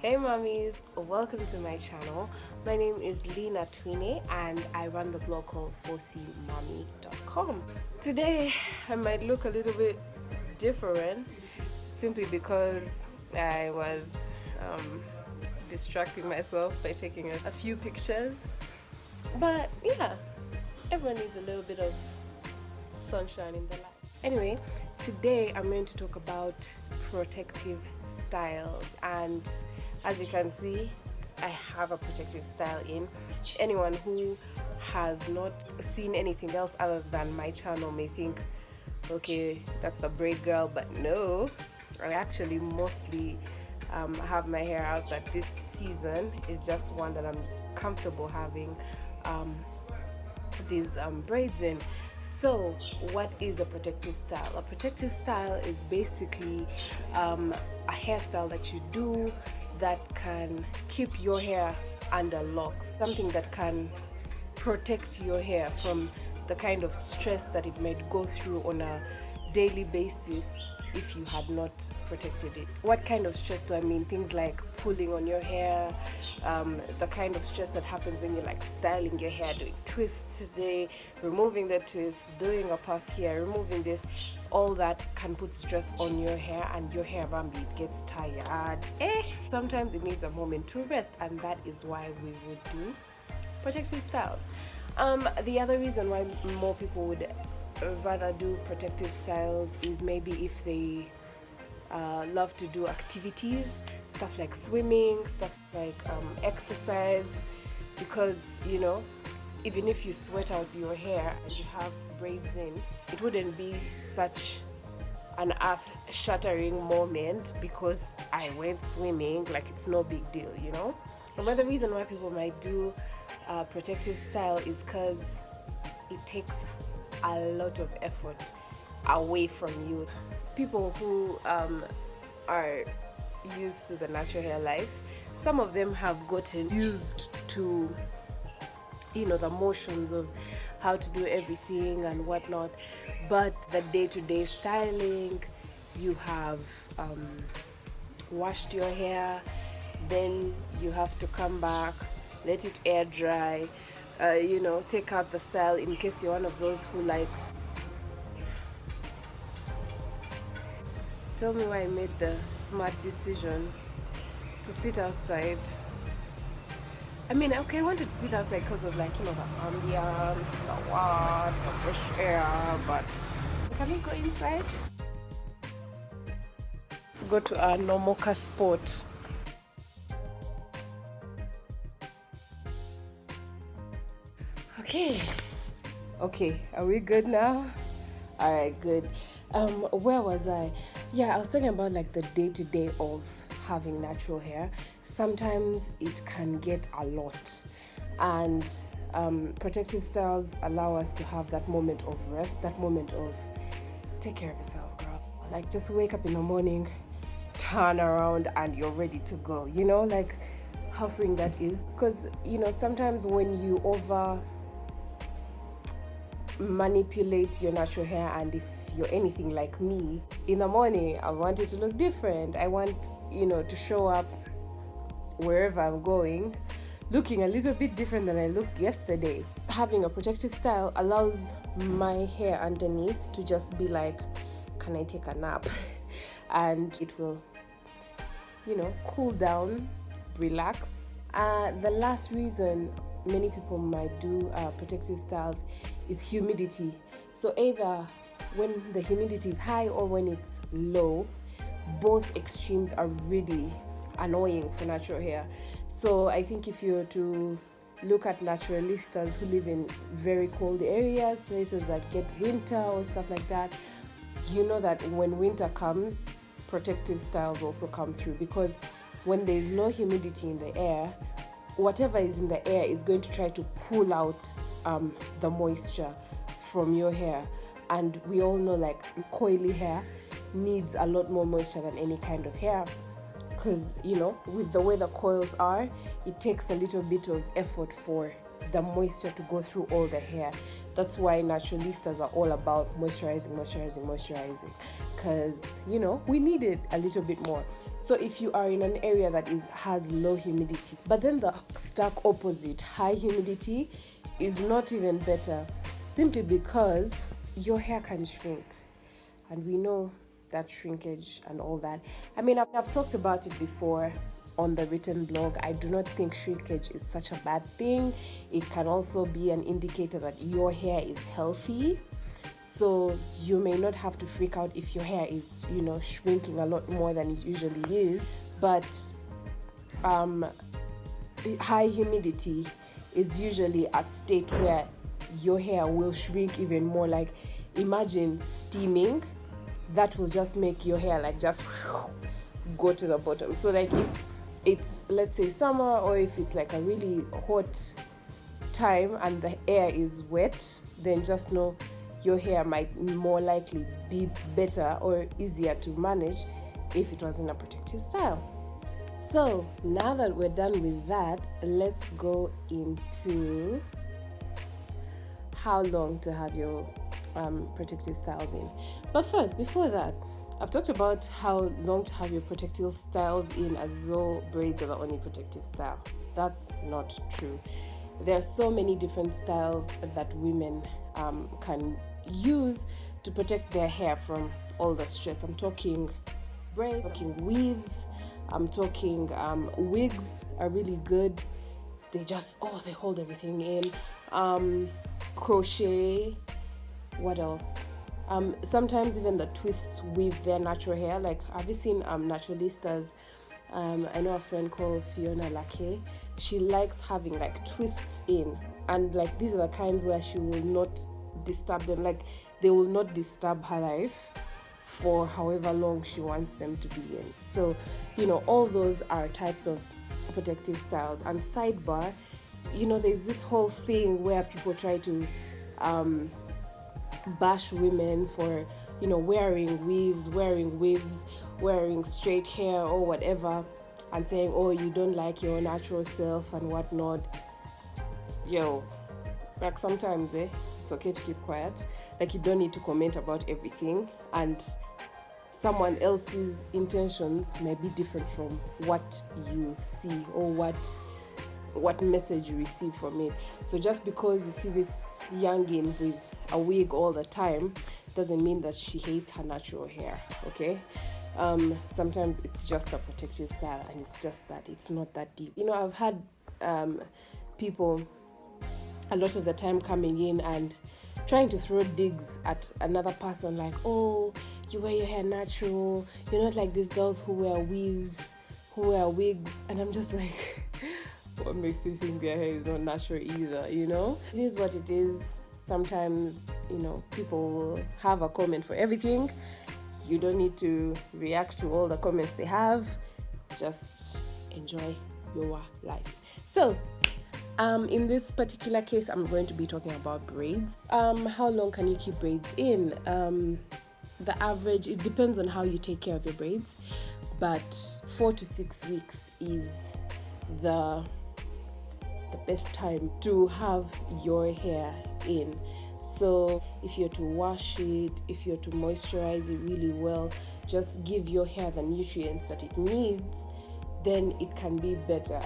Hey Mamis, welcome to my channel. My name is Lena Twine and I run the blog called 4cmami.com. Today I might look a little bit different simply because I was distracting myself by taking a few pictures. But yeah, everyone needs a little bit of sunshine in their life. Anyway, today I'm going to talk about protective styles, and as you can see, I have a protective style in. Anyone who has not seen anything else other than my channel may think, okay, that's the braid girl, but no, I actually mostly have my hair out, but this season is just one that I'm comfortable having these braids in. So what is a protective style? A protective style is basically a hairstyle that you do that can keep your hair under lock, something that can protect your hair from the kind of stress that it might go through on a daily basis if you had not protected it. What kind of stress do I mean? Things like pulling on your hair, the kind of stress that happens when you're like styling your hair, doing twists today, removing the twist, doing a puff here, removing this. All that can put stress on your hair, and your hair, Bambi, it gets tired. Sometimes it needs a moment to rest, and that is why we would do protective styles. The other reason why more people would rather do protective styles is maybe if they love to do activities, stuff like swimming, stuff like exercise, because even if you sweat out your hair and you have braids in, it wouldn't be such an earth-shattering moment because I went swimming, like it's no big deal. Another reason why people might do protective style is because it takes a lot of effort away from you. People who are used to the natural hair life, some of them have gotten used to the motions of how to do everything and whatnot, but the day-to-day styling, you have washed your hair, then you have to come back, let it air dry, take out the style in case you're one of those who likes. Tell me why I made the smart decision to sit outside. I mean, okay, I wanted to sit outside because of the ambience, the warmth, the fresh air, but can we go inside? Let's go to our Nomoka spot. Okay, are we good now? All right, good. Where was I? Yeah, I was talking about like the day-to-day of having natural hair. Sometimes it can get a lot, and protective styles allow us to have that moment of rest, that moment of take care of yourself, girl. Like just wake up in the morning, turn around, and you're ready to go. Like how freeing that is. Because sometimes when you over manipulate your natural hair, and if you're anything like me, in the morning I want it to look different. I want to show up wherever I'm going looking a little bit different than I looked yesterday. Having a protective style allows my hair underneath to just be like, can I take a nap? And it will cool down, relax. The last reason many people might do protective styles is humidity. So either when the humidity is high or when it's low, both extremes are really annoying for natural hair. So I think if you were to look at naturalistas who live in very cold areas, places that get winter or stuff like that, that when winter comes, protective styles also come through, because when there's no humidity in the air, whatever is in the air is going to try to pull out the moisture from your hair. And we all know like coily hair needs a lot more moisture than any kind of hair, because with the way the coils are, it takes a little bit of effort for the moisture to go through all the hair. That's why naturalistas are all about moisturizing, because we need it a little bit more. So if you are in an area that has low humidity, but then the stark opposite, high humidity, is not even better, simply because your hair can shrink, and we know that shrinkage and all that. I mean, I've talked about it before on the written blog. I do not think shrinkage is such a bad thing. It can also be an indicator that your hair is healthy. So you may not have to freak out if your hair is, shrinking a lot more than it usually is. But high humidity is usually a state where your hair will shrink even more. Like, imagine steaming. That will just make your hair like just go to the bottom. So like if it's, let's say, summer, or if it's like a really hot time and the air is wet, then just know your hair might more likely be better or easier to manage if it was in a protective style. So now that we're done with that, let's go into how long to have your protective styles in. But first, before that, I've talked about how long to have your protective styles in as though braids are the only protective style. That's not true. There are so many different styles that women can use to protect their hair from all the stress. I'm talking braids, I'm talking weaves, I'm talking wigs are really good. They just, they hold everything in. Crochet, what else? Sometimes even the twists with their natural hair. Like, have you seen naturalistas? I know a friend called Fiona Lake. She likes having like twists in, and like these are the kinds where she will not disturb them. Like, they will not disturb her life for however long she wants them to be in. So, all those are types of protective styles. And sidebar, there's this whole thing where people try to bash women for wearing weaves, wearing wigs, wearing straight hair or whatever, and saying, you don't like your natural self and whatnot. Like, sometimes it's okay to keep quiet. Like, you don't need to comment about everything, and someone else's intentions may be different from what you see or what message you receive from it. So just because you see this youngin with a wig all the time doesn't mean that she hates her natural hair, okay? Sometimes it's just a protective style, and it's just that it's not that deep. I've had people a lot of the time coming in and trying to throw digs at another person, like, you wear your hair natural, you're not like these girls who wear wigs, and I'm just like, what makes you think their hair is not natural either? It is what it is. Sometimes people have a comment for everything. You don't need to react to all the comments they have. Just enjoy your life. So in this particular case, I'm going to be talking about braids. How long can you keep braids in? The average, it depends on how you take care of your braids, but 4 to 6 weeks is the best time to have your hair in. So if you're to wash it, if you're to moisturize it really well, just give your hair the nutrients that it needs, then it can be better.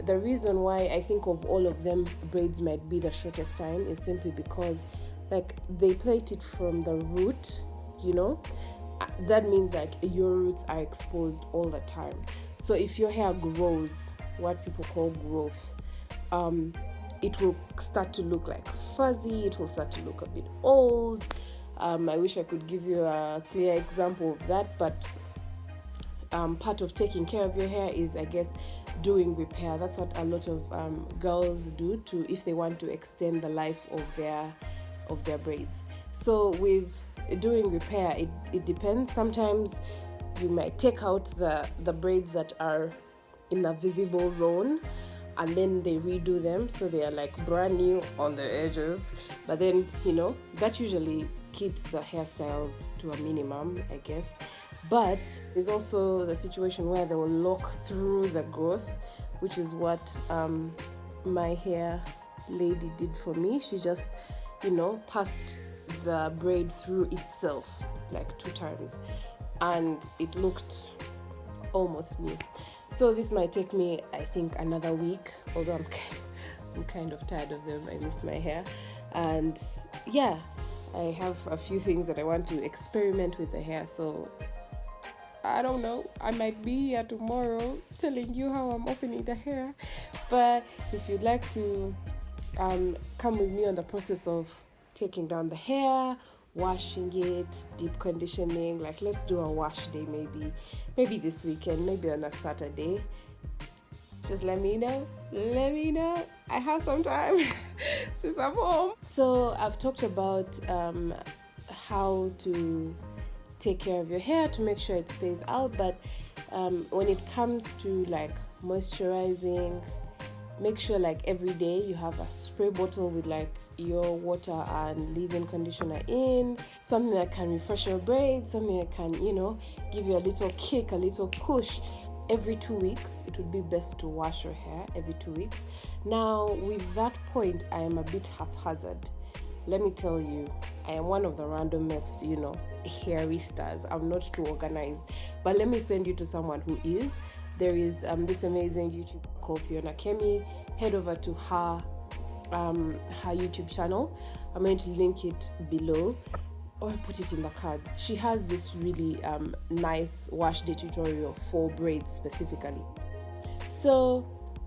The reason why I think of all of them, braids might be the shortest time is simply because like they plait it from the root, that means like your roots are exposed all the time. So if your hair grows, what people call growth, it will start to look like fuzzy, it will start to look a bit old. I wish I could give you a clear example of that, but part of taking care of your hair is, I guess, doing repair. That's what a lot of girls do if they want to extend the life of their braids. So with doing repair, it depends. Sometimes you might take out the braids that are in a visible zone, and then they redo them so they are like brand new on the edges. But then that usually keeps the hairstyles to a minimum, I guess. But there's also the situation where they will lock through the growth, which is what my hair lady did for me. She just passed the braid through itself like 2 times, and it looked almost new. So this might take me, I think, another week, although I'm kind of tired of them. I miss my hair. And yeah, I have a few things that I want to experiment with the hair. So I don't know, I might be here tomorrow telling you how I'm opening the hair. But if you'd like to come with me on the process of taking down the hair, washing it, deep conditioning, like let's do a wash day maybe this weekend, maybe on a Saturday. Just let me know. I have some time since I'm home. So I've talked about how to take care of your hair to make sure it stays out, but when it comes to like moisturizing, make sure like every day you have a spray bottle with like your water and leave-in conditioner in, something that can refresh your braids, something that can, give you a little kick, a little push. Every 2 weeks, it would be best to wash your hair every 2 weeks. Now, with that point, I am a bit haphazard. Let me tell you, I am one of the randomest, hairistas. I'm not too organized. But let me send you to someone who is. There is this amazing YouTuber called Fiona Kemi. Head over to her YouTube channel. I'm going to link it below or put it in the cards. She has this really nice wash day tutorial for braids specifically. So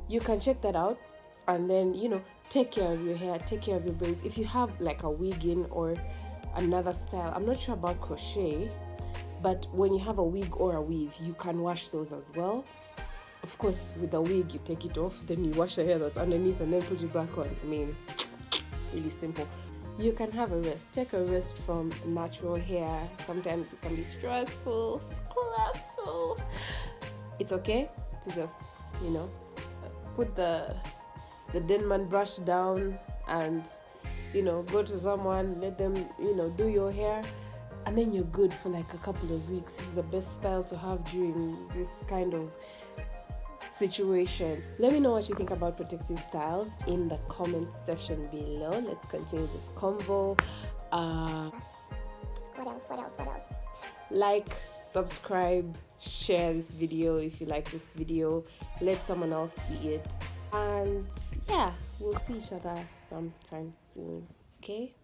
you can check that out and then, take care of your hair, take care of your braids. If you have like a wig in or another style, I'm not sure about crochet, but when you have a wig or a weave, you can wash those as well. Of course, with the wig, you take it off, then you wash the hair that's underneath and then put it back on. I mean, really simple. You can have a rest. Take a rest from natural hair. Sometimes it can be stressful. It's okay to just, put the Denman brush down and, go to someone, let them, do your hair, and then you're good for like a couple of weeks. It's the best style to have during this kind of situation. Let me know what you think about protective styles in the comment section below. Let's continue this convo. What else? Like, subscribe, share this video if you like this video. Let someone else see it. And yeah, we'll see each other sometime soon. Okay?